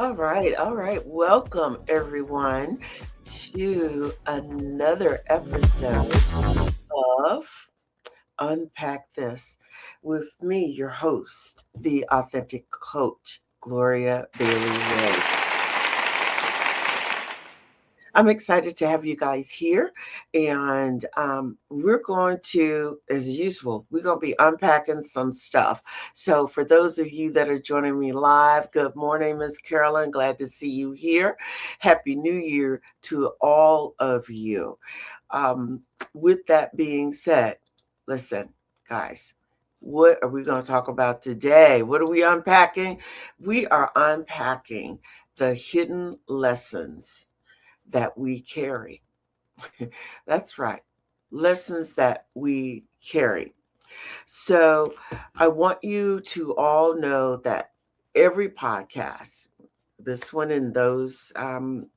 All right, all right. Welcome everyone to another episode of Unpack This with me, your host, the authentic coach, Gloria Bailey Ray. I'm excited to have you guys here, and we're going to, as usual, we're going to be unpacking some stuff. So, for those of you that are joining me live, good morning, Miss Carolyn. Glad to see you here. Happy New Year to all of you. With that being said, listen, guys. What are we going to talk about today? What are we unpacking? We are unpacking the hidden lessons that we carry. That's right. Lessons that we carry. So I want you to all know that every podcast, this one and those that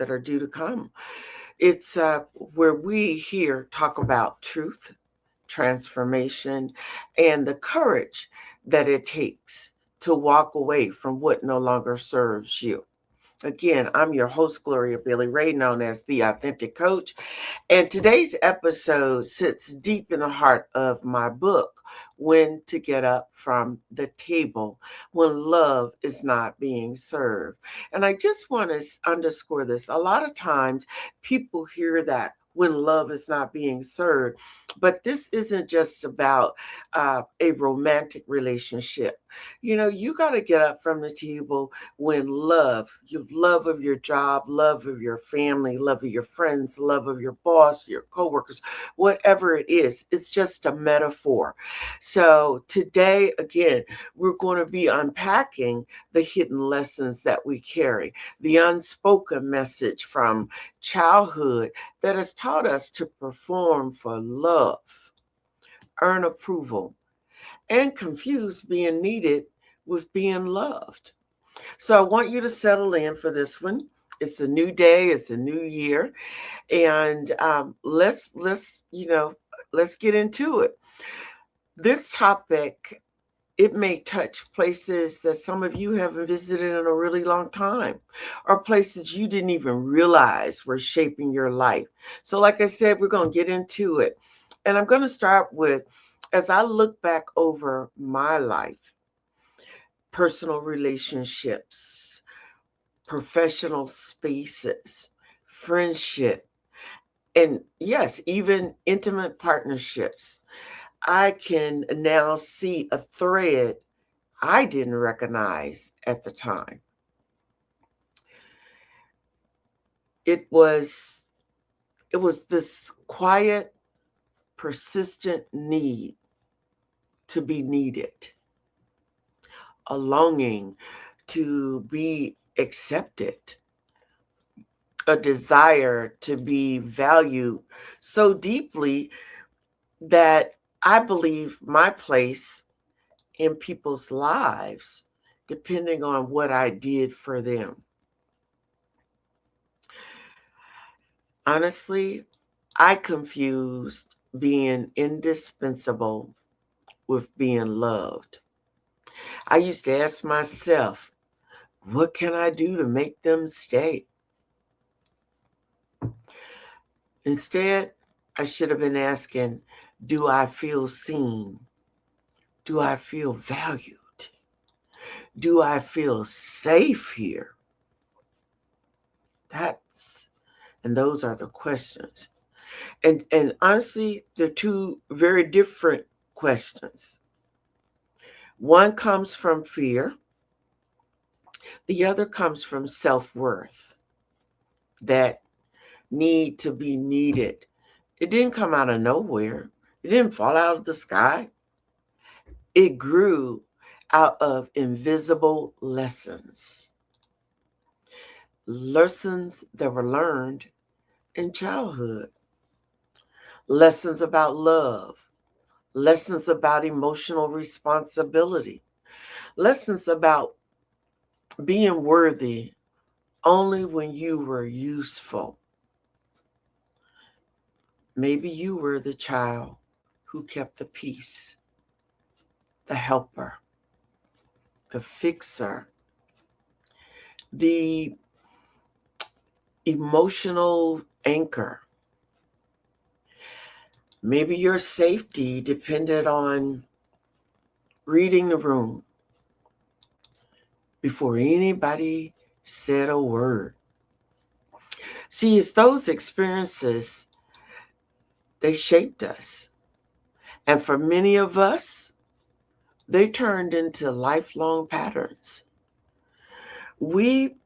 are due to come, it's where we here talk about truth, transformation, and the courage that it takes to walk away from what no longer serves you. Again, I'm your host, Gloria Bailey Ray, known as the Authentic Coach. And today's episode sits deep in the heart of my book, When to Get Up from the Table When Love is Not Being Served. And I just want to underscore this. A lot of times people hear that when love is not being served, but this isn't just about a romantic relationship. You know, you got to get up from the table when love of your job, love of your family, love of your friends, love of your boss, your coworkers, whatever it is, it's just a metaphor. So today, again, we're going to be unpacking the hidden lessons that we carry, the unspoken message from childhood that has taught us to perform for love, earn approval, and confuse being needed with being loved. So I want you to settle in for this one. It's a new day. It's a new year, and let's get into it. This topic, it may touch places that some of you haven't visited in a really long time, or places you didn't even realize were shaping your life. So, like I said, we're going to get into it, and I'm going to start with, as I look back over my life, personal relationships, professional spaces, friendship, and yes, even intimate partnerships. I can now see a thread I didn't recognize at the time. It was this quiet, persistent need to be needed, a longing to be accepted, a desire to be valued so deeply that I believe my place in people's lives depending on what I did for them. Honestly, I confused being indispensable with being loved. I used to ask myself, what can I do to make them stay? Instead, I should have been asking, do I feel seen? Do I feel valued? Do I feel safe here? And those are the questions. And honestly, they're two very different questions. One comes from fear, the other comes from self-worth, that need to be needed. It didn't come out of nowhere. It didn't fall out of the sky. It grew out of invisible lessons. Lessons that were learned in childhood. Lessons about love. Lessons about emotional responsibility. Lessons about being worthy only when you were useful. Maybe you were the child who kept the peace, the helper, the fixer, the emotional anchor. Maybe your safety depended on reading the room before anybody said a word. See, it's those experiences, they shaped us. And for many of us, they turned into lifelong patterns. We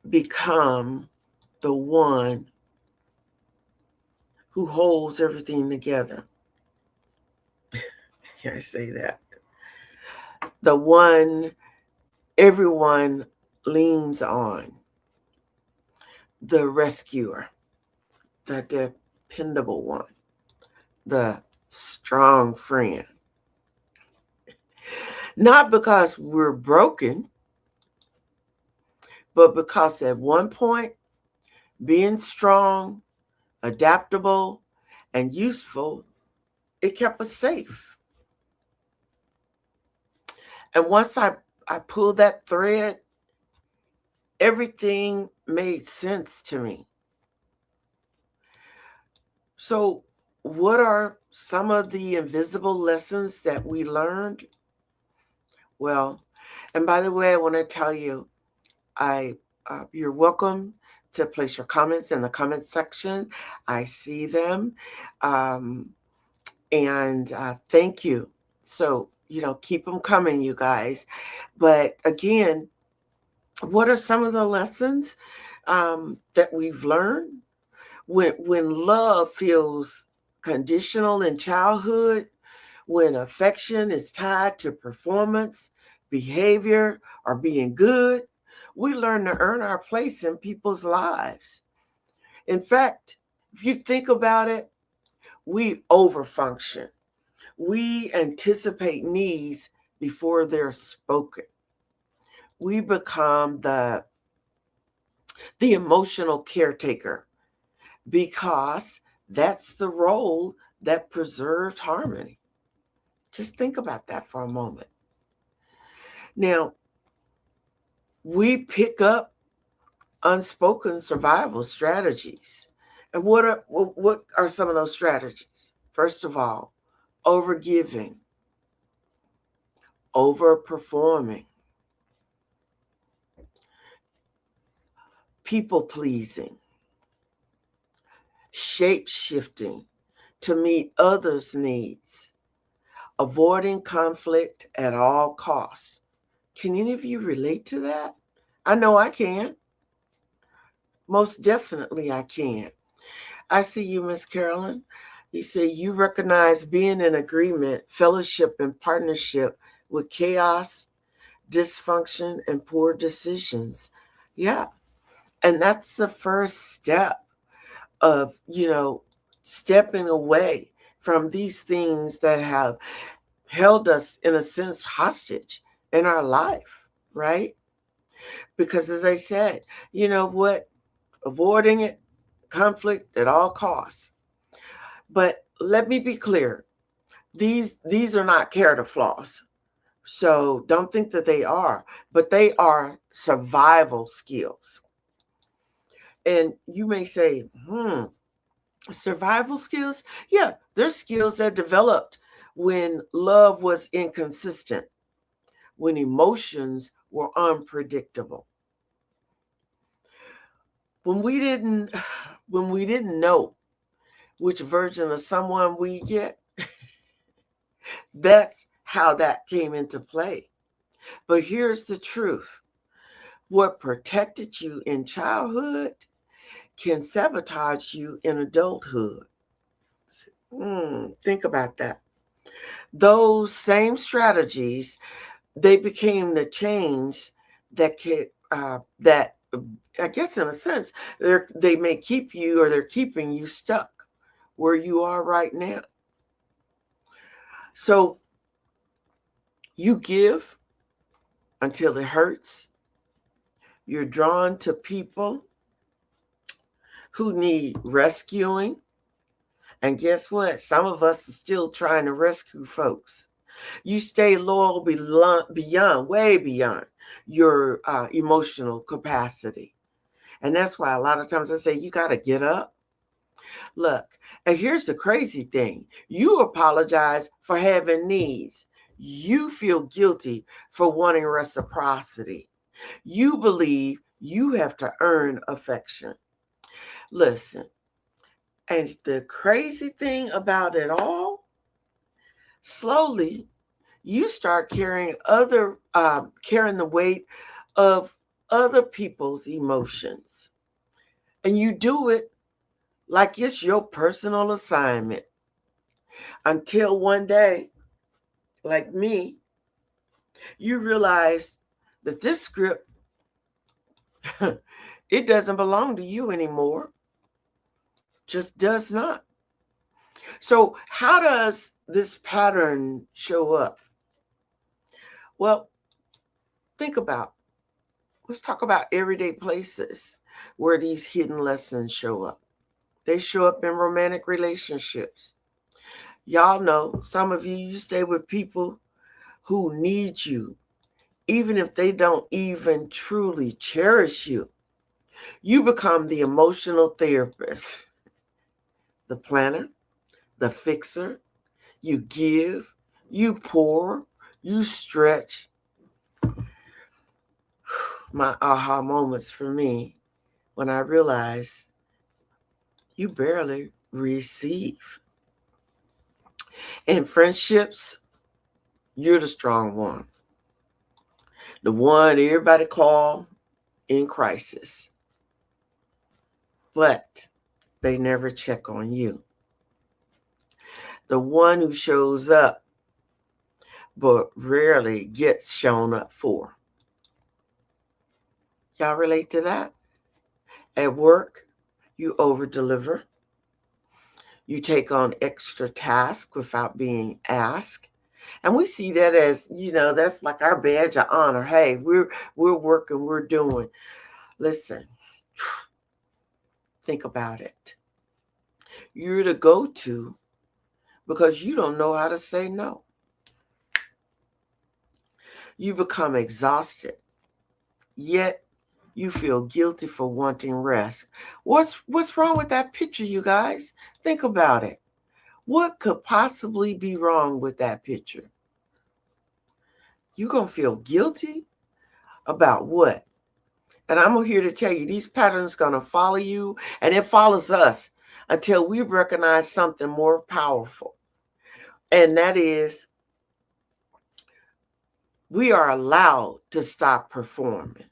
become the one who holds everything together. Can I say that? The one everyone leans on. The rescuer, the dependable one, the strong friend. Not because we're broken, but because at one point, being strong, adaptable, and useful, it kept us safe. And once I pulled that thread, everything made sense to me. So, what are some of the invisible lessons that we learned? Well, and by the way, I want to tell you, you're welcome to place your comments in the comment section. I see them, um, and thank you. So keep them coming, you guys. But again, what are some of the lessons that we've learned when love feels conditional in childhood? When affection is tied to performance, behavior, or being good, we learn to earn our place in people's lives. In fact, if you think about it, we overfunction. We anticipate needs before they're spoken. We become the emotional caretaker because that's the role that preserved harmony. Just think about that for a moment. Now, we pick up unspoken survival strategies. And what are some of those strategies? First of all, overgiving, overperforming, people pleasing, shape shifting to meet others' needs, avoiding conflict at all costs. Can any of you relate to that? I know I can. Most definitely I can. I see you, Miss Carolyn. You say you recognize being in agreement, fellowship, and partnership with chaos, dysfunction, and poor decisions. Yeah. And that's the first step of, stepping away from these things that have held us, in a sense, hostage in our life, right? Because as I said, you know what? Avoiding it, conflict at all costs. But let me be clear. These are not character flaws. So don't think that they are, but they are survival skills. And you may say, survival skills? Yeah, they're skills that developed when love was inconsistent, when emotions were unpredictable, when we didn't when we didn't know which version of someone we get. That's how that came into play. But here's the truth. What protected you in childhood can sabotage you in adulthood. Think about that. Those same strategies, they became the change that I guess in a sense they may keep you, or they're keeping you stuck where you are right now. So you give until it hurts. You're drawn to people who need rescuing. And guess what? Some of us are still trying to rescue folks. You stay loyal beyond, way beyond your emotional capacity. And that's why a lot of times I say, you got to get up. Look, and here's the crazy thing. You apologize for having needs. You feel guilty for wanting reciprocity. You believe you have to earn affection. Listen, and the crazy thing about it all, slowly you start carrying the weight of other people's emotions, and you do it like it's your personal assignment, until one day, like me, you realize that this script it doesn't belong to you anymore. Just does not. So how does this pattern show up? Well, think about, let's talk about everyday places where these hidden lessons show up. They show up in romantic relationships. Y'all know, some of you stay with people who need you, even if they don't even truly cherish you. You become the emotional therapist, the planner, the fixer. You give, you pour, you stretch. My aha moments for me when I realized you barely receive. In friendships, you're the strong one, the one everybody call in crisis, but they never check on you. The one who shows up but rarely gets shown up for. Y'all relate to that? At work, you over deliver. You take on extra tasks without being asked. And we see that as, that's like our badge of honor. Hey, we're working, we're doing. Listen, think about it. You're the go-to because you don't know how to say no. You become exhausted, yet you feel guilty for wanting rest. What's wrong with that picture, you guys? Think about it. What could possibly be wrong with that picture? You're going to feel guilty about what? And I'm here to tell you, these patterns going to follow you, and it follows us until we recognize something more powerful. And that is, we are allowed to stop performing.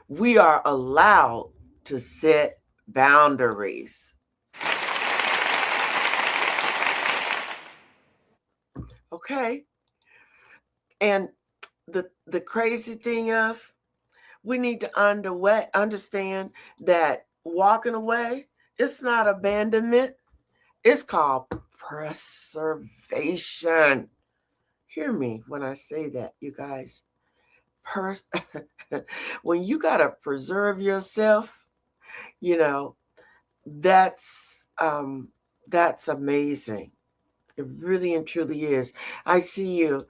We are allowed to set boundaries. Okay? And the crazy thing of, we need to understand that walking away, it's not abandonment. It's called preservation. Hear me when I say that, you guys. When you got to preserve yourself, that's That's amazing. It really and truly is. I see you.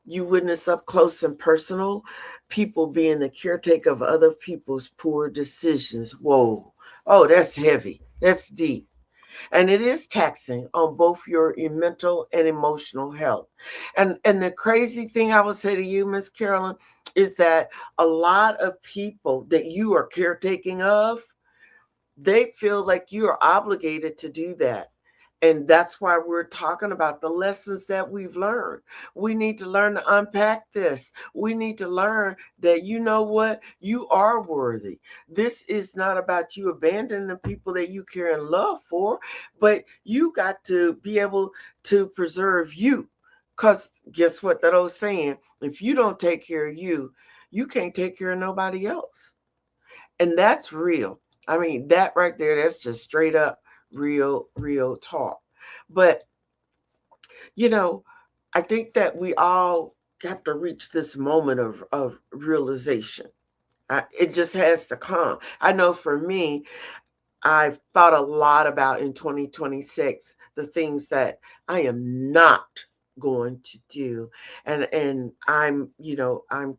You witness up close and personal people being the caretaker of other people's poor decisions. Whoa. Oh, that's heavy. That's deep. And it is taxing on both your mental and emotional health. And the crazy thing I would say to you, Miss Carolyn, is that a lot of people that you are caretaking of, they feel like you are obligated to do that. And that's why we're talking about the lessons that we've learned. We need to learn to unpack this. We need to learn that, you know what, you are worthy. This is not about you abandoning the people that you care and love for, but you got to be able to preserve you. Because guess what? That old saying, if you don't take care of you, you can't take care of nobody else. And that's real. I mean, that right there, that's just straight up real talk. But, you know, I think that we all have to reach this moment of realization. It just has to come. I know for me, I've thought a lot about in 2026 the things that I am not going to do. And I'm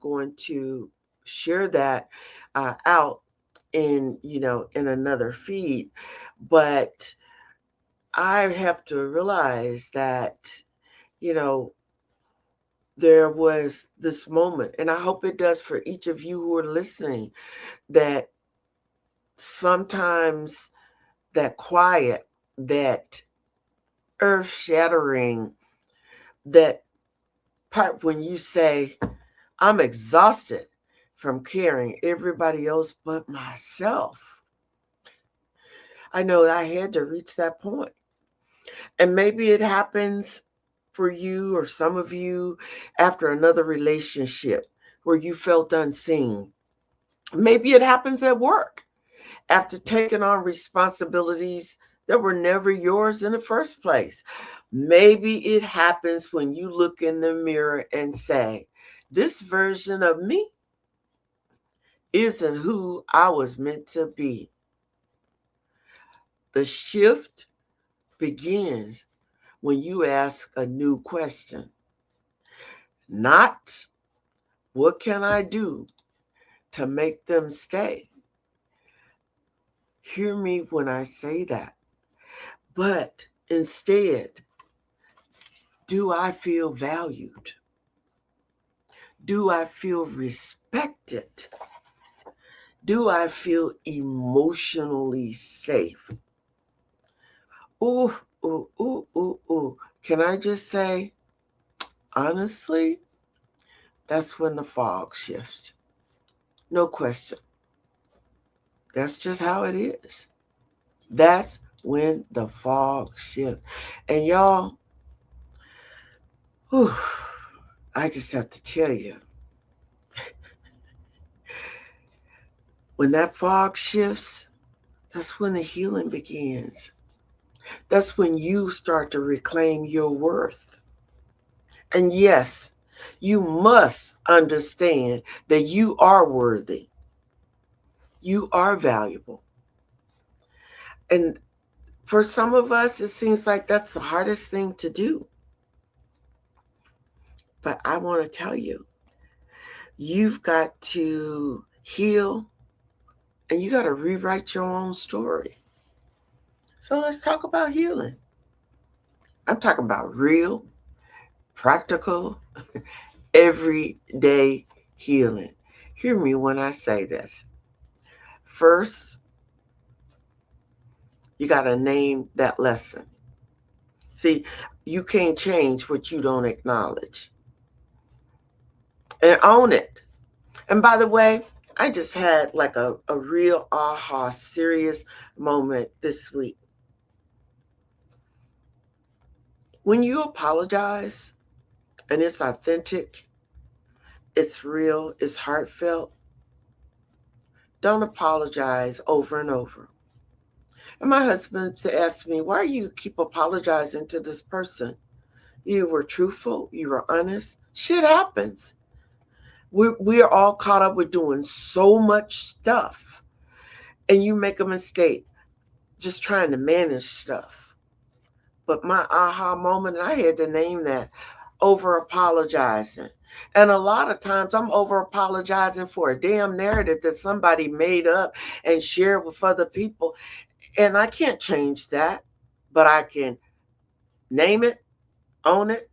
going to share that out in another feed. But I have to realize that, you know, there was this moment, and I hope it does for each of you who are listening, that sometimes that quiet, that earth shattering, that part when you say, I'm exhausted from caring everybody else but myself. I know I had to reach that point. And maybe it happens for you or some of you after another relationship where you felt unseen. Maybe it happens at work after taking on responsibilities that were never yours in the first place. Maybe it happens when you look in the mirror and say, this version of me isn't who I was meant to be. The shift begins when you ask a new question. Not, what can I do to make them stay? Hear me when I say that. But instead, do I feel valued? Do I feel respected? Do I feel emotionally safe? Ooh, ooh, ooh, ooh, ooh. Can I just say, honestly, that's when the fog shifts. No question. That's just how it is. That's when the fog shifts. And y'all, whew, I just have to tell you, when that fog shifts, that's when the healing begins. That's when you start to reclaim your worth. And yes, you must understand that you are worthy. You are valuable. And for some of us, it seems like that's the hardest thing to do. But I want to tell you, you've got to heal and you got to rewrite your own story. So let's talk about healing. I'm talking about real, practical, everyday healing. Hear me when I say this. First, you got to name that lesson. See, you can't change what you don't acknowledge. And own it. And by the way, I just had like a real aha serious moment this week. When you apologize and it's authentic, it's real, it's heartfelt, don't apologize over and over. And my husband asked me, why do you keep apologizing to this person? You were truthful, you were honest. Shit happens. We are all caught up with doing so much stuff, and you make a mistake. just trying to manage stuff. But my aha moment, I had to name that, over apologizing. And a lot of times I'm over apologizing for a damn narrative that somebody made up and shared with other people. And I can't change that, but I can name it, own it,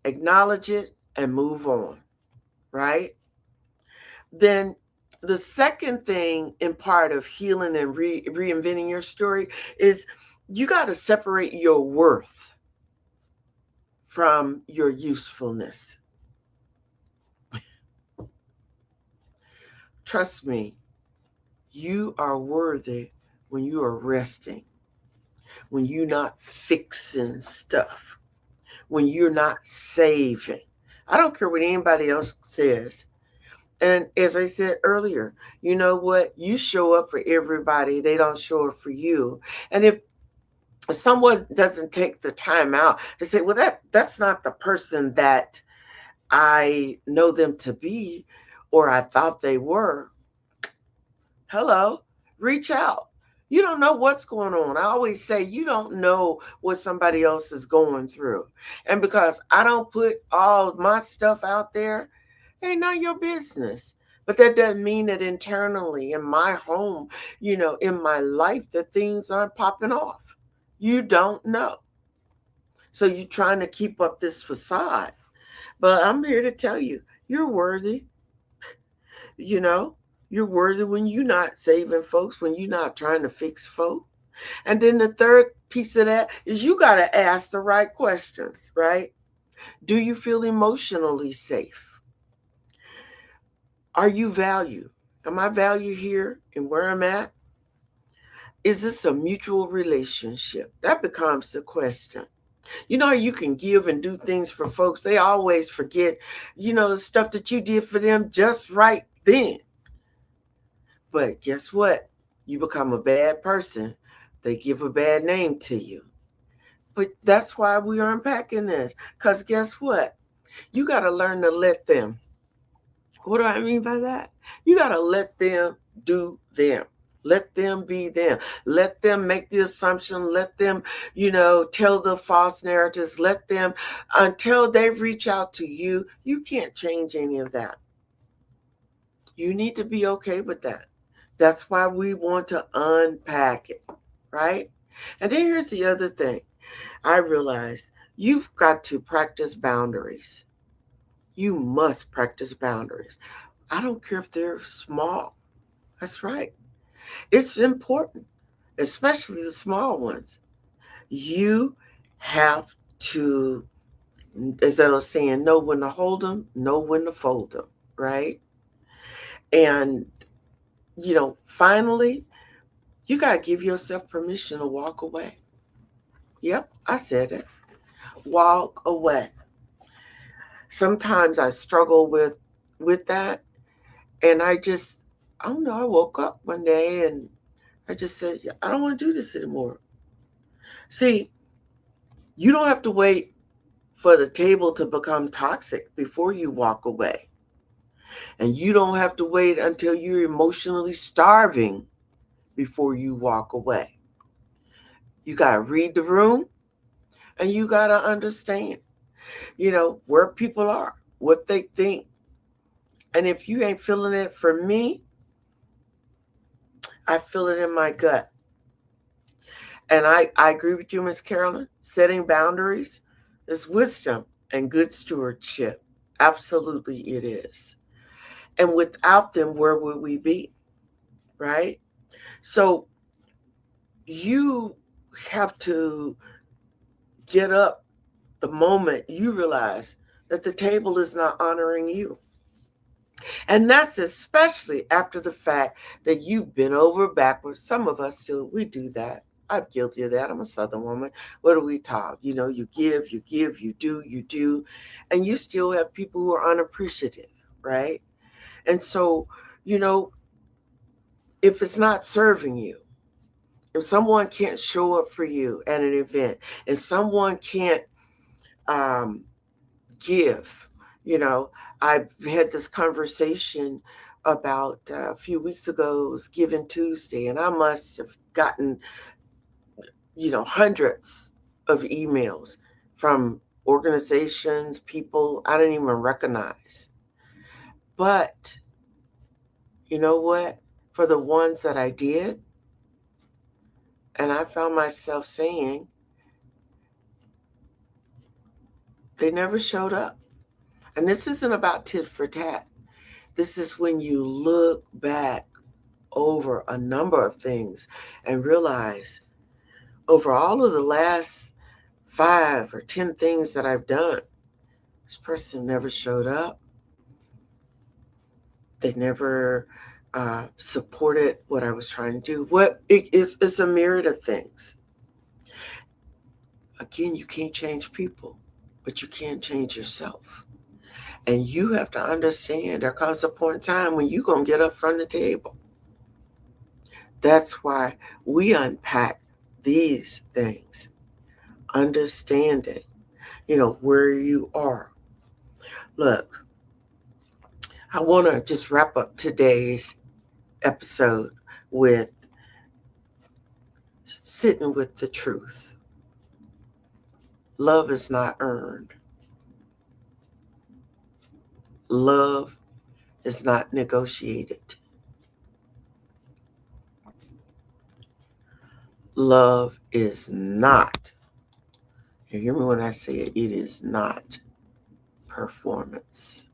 acknowledge it, and move on, right? Then the second thing in part of healing and reinventing your story is you got to separate your worth from your usefulness. Trust me, you are worthy when you are resting, when you're not fixing stuff, when you're not saving. I don't care what anybody else says. And as I said earlier, you know what? You show up for everybody, they don't show up for you. And if someone doesn't take the time out to say, well, that's not the person that I know them to be, or I thought they were, hello, reach out. You don't know what's going on. I always say you don't know what somebody else is going through. And because I don't put all my stuff out there, ain't none of your business. But that doesn't mean that internally in my home, in my life, that things aren't popping off. You don't know. So you're trying to keep up this facade. But I'm here to tell you, you're worthy. You know, you're worthy when you're not saving folks, when you're not trying to fix folk. And then the third piece of that is you got to ask the right questions, right? Do you feel emotionally safe? Are you valued? Am I valued here and where I'm at? Is this a mutual relationship? That becomes the question. You can give and do things for folks. They always forget, the stuff that you did for them just right then. But guess what? You become a bad person. They give a bad name to you. But that's why we are unpacking this. Because guess what? You got to learn to let them. What do I mean by that? You got to let them do them. Let them be them. Let them make the assumption. Let them, tell the false narratives. Let them, until they reach out to you, you can't change any of that. You need to be okay with that. That's why we want to unpack it, right? And then here's the other thing. I realized you've got to practice boundaries. You must practice boundaries. I don't care if they're small. That's right. It's important, especially the small ones. You have to, as I was saying, know when to hold them, know when to fold them, right? And, finally, you got to give yourself permission to walk away. Yep, I said it. Walk away. Sometimes I struggle with that, and I don't know, I woke up one day and I just said, "Yeah, I don't want to do this anymore." See, you don't have to wait for the table to become toxic before you walk away. And you don't have to wait until you're emotionally starving before you walk away. You got to read the room and you got to understand, where people are, what they think. And if you ain't feeling it, for me, I feel it in my gut. And I agree with you, Miss Carolyn. Setting boundaries is wisdom and good stewardship. Absolutely, it is. And without them, where would we be? Right? So you have to get up the moment you realize that the table is not honoring you. And that's especially after the fact that you've been over backwards. Some of us still, we do that. I'm guilty of that. I'm a Southern woman. What are we taught? You give, you do. And you still have people who are unappreciative, right? And so, you know, if it's not serving you, if someone can't show up for you at an event, and someone can't um, give, I had this conversation about a few weeks ago. It was Giving Tuesday, and I must have gotten, hundreds of emails from organizations, people I didn't even recognize. But you know what? For the ones that I did, and I found myself saying, they never showed up. And this isn't about tit for tat. This is when you look back over a number of things and realize over all of the last 5 or 10 things that I've done, this person never showed up. They never supported what I was trying to do. It's a myriad of things. Again, you can't change people, but you can change yourself. And you have to understand there comes a point in time when you're going to get up from the table. That's why we unpack these things, understanding, where you are. Look, I want to just wrap up today's episode with sitting with the truth. Love is not earned. Love is not negotiated. Love is not, you hear me when I say it, it is not performance.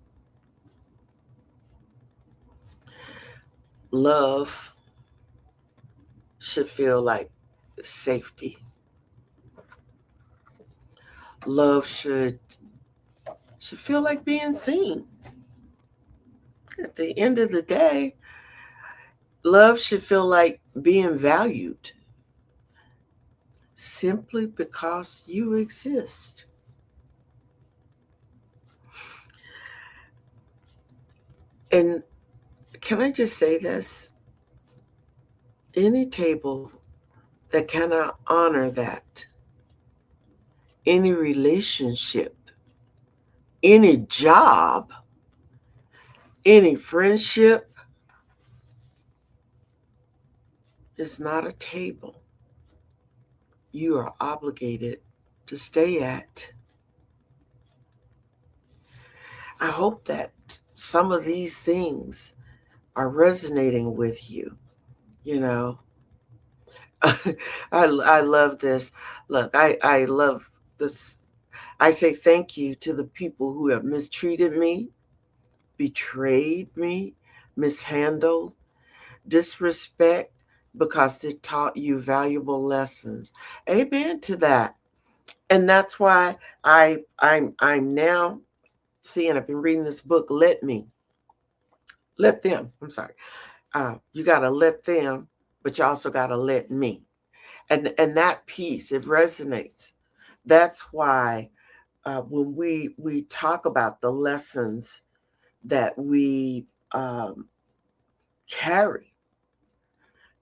Love should feel like safety. Love should feel like being seen. At the end of the day, love should feel like being valued simply because you exist. And can I just say this? Any table that cannot honor that, any relationship, any job, any friendship is not a table you are obligated to stay at. I hope that some of these things are resonating with you. You know, I love this. Look, I love this. I say thank you to the people who have mistreated me, betrayed me, mishandled, disrespect, because they taught you valuable lessons. Amen to that. And that's why I'm now seeing, I've been reading this book, Let Them. I'm sorry. You gotta let them, but you also gotta let me. And that piece, it resonates. That's why when we talk about the lessons that we carry,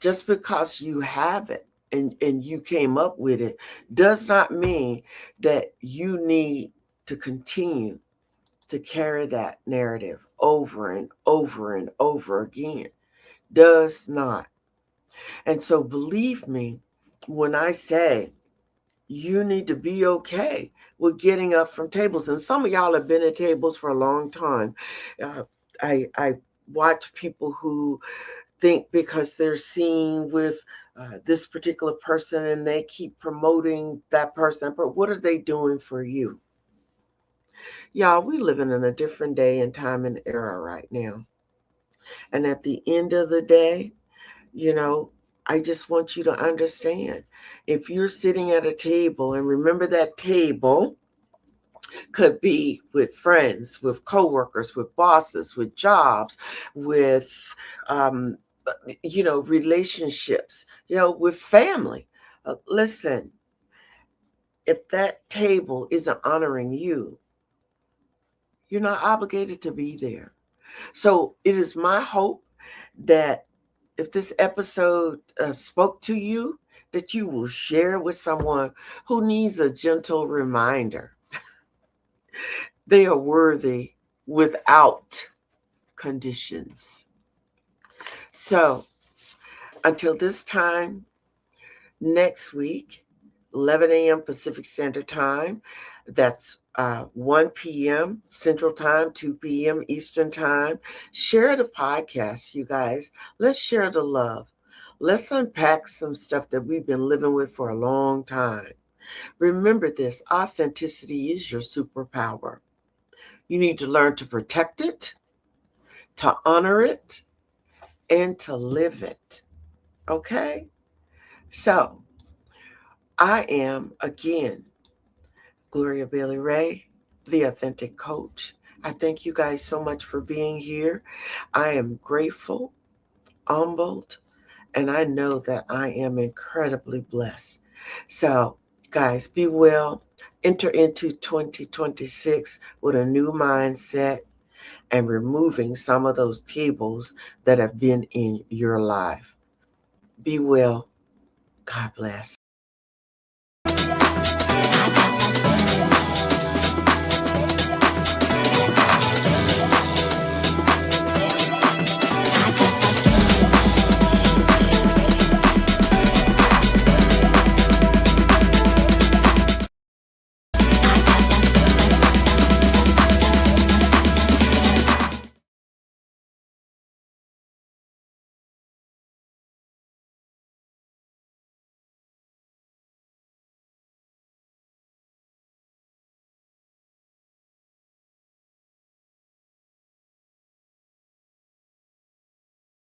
just because you have it and you came up with it does not mean that you need to continue to carry that narrative over and over and over again. Does not. And so believe me when I say you need to be okay with getting up from tables. And some of y'all have been at tables for a long time. Uh, I watch people who think because they're seen with this particular person and they keep promoting that person. But what are they doing for you? Y'all, we living in a different day and time and era right now. And at the end of the day, you know, I just want you to understand, if you're sitting at a table, and remember that table could be with friends, with coworkers, with bosses, with jobs, with um, relationships, with family. Listen, if that table isn't honoring you, you're not obligated to be there. So it is my hope that if this episode spoke to you, that you will share with someone who needs a gentle reminder. They are worthy without conditions. So until this time, next week, 11 a.m. Pacific Standard Time. That's 1 p.m. Central Time, 2 p.m. Eastern Time. Share the podcast, you guys. Let's share the love. Let's unpack some stuff that we've been living with for a long time. Remember this, authenticity is your superpower. You need to learn to protect it, to honor it, and to live it. Okay? So, I am, again, Gloria Bailey Ray, the Authentic Coach. I thank you guys so much for being here. I am grateful, humbled, and I know that I am incredibly blessed. So, guys, be well. Enter into 2026 with a new mindset and removing some of those tables that have been in your life. Be well. God bless.